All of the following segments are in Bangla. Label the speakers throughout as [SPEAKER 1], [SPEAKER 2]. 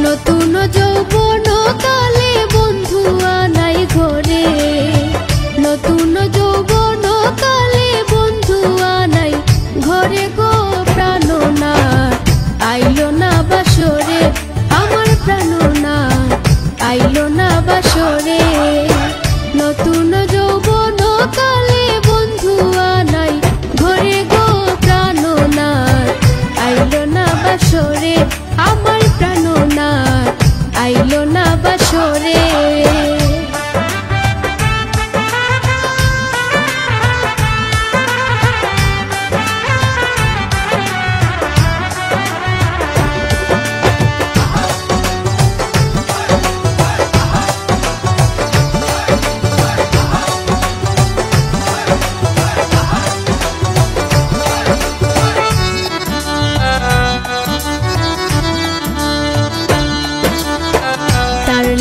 [SPEAKER 1] নতুন যৌবন কালে বন্ধু আনাই ঘরে, নতুন যৌবন কালে বন্ধু আনাই ঘরে গো প্রাণনাথ আইলো না বাসরে, আমার প্রাণনাথ আইলো না বাসরে। নতুন যৌবন কালে বন্ধু আনাই ঘরে গো প্রাণনাথ আইলো না বাসরে, আমার প্রাণনাথ আইলো না বাসরে।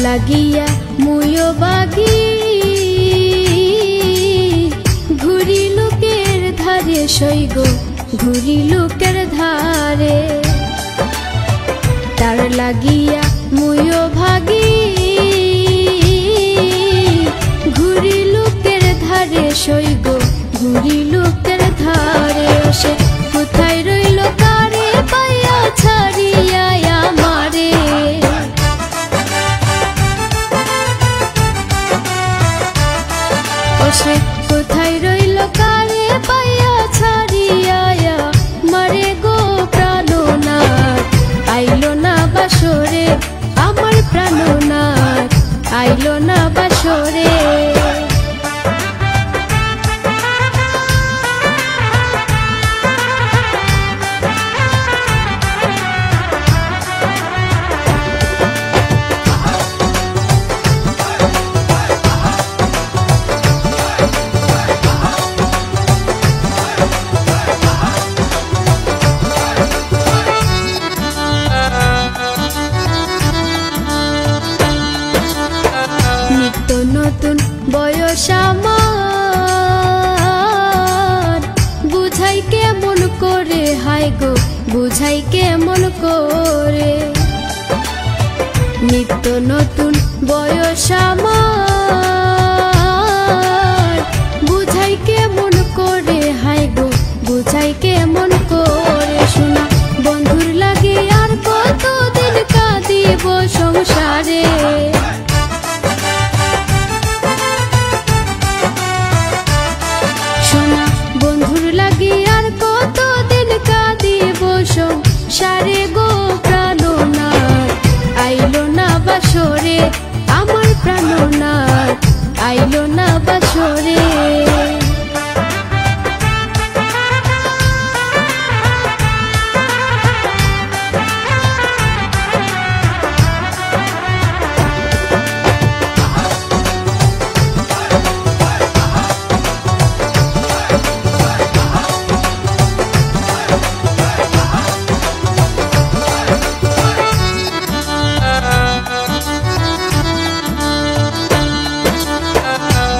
[SPEAKER 1] লাগিয়া মুয়ো বাগি ঘুরি লোকের ধারে সইগ, ঘুরি লোকের ধারে। তার লাগিয়া মুয়ো ভাগি ঘুরি লোকের ধারে সইগ, ঘুরি লোকের ধারে। সে কোথায় রইল কারে পাইয়া ছাড়িয়া আমারে, সে কোথায় রইল কারে পাইয়া ছাড়িয়া মারে গো প্রাণনাথ আইলো না বাসরে, আমার প্রাণনাথ আইলো না বাসরে। নতুন বয়স আমার বুঝাই কেমন করে, হায় গো বুঝাই কেমন করে। নিত্য নতুন বয়স আমার বুঝাই কেমন করে, হায় গো বুঝাই কেমন করে। শোনা বন্ধুর লাগে আর কতদিন কাঁদিব সংসারে, বন্ধুর লাগি আর কতদিন কাঁদিব সংসারে গো প্রাণনাথ আইলো না বাসরে, আমার প্রাণনাথ আইলো না বাসরে।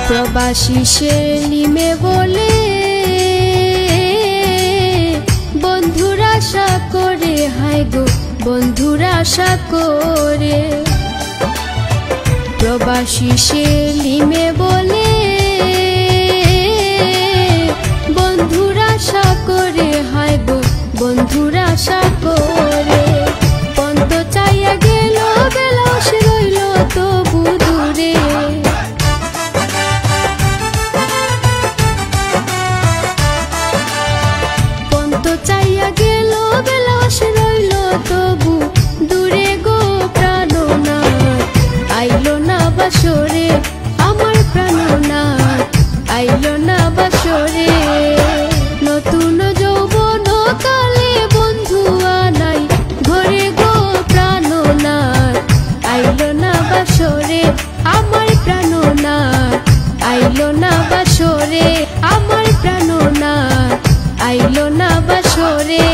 [SPEAKER 1] প্রবাসী সেলিমে বলে বন্ধুর আশা করে, হায় গো বন্ধুর আশা করে। প্রবাসী সেলিমে বলে বন্ধুর আশা করে, হায় গো বন্ধুর আশা করে। পন্ত চাইয়া গেল বেলাস রইল তবু দূরে, চাইয়া গেল বেলাস রইল তবু দূরে গো প্রাণনাথ আইলো না বাসরে, আমার প্রাণনাথ আইলো না বাসরে। নতুন যৌবন কালে বন্ধু আনাই ঘরে গো প্রাণনাথ আইলো না বাসরে, আমার প্রাণনাথ আইলো না বাসরে, আমার প্রাণনাথ আইলো না বাসরে।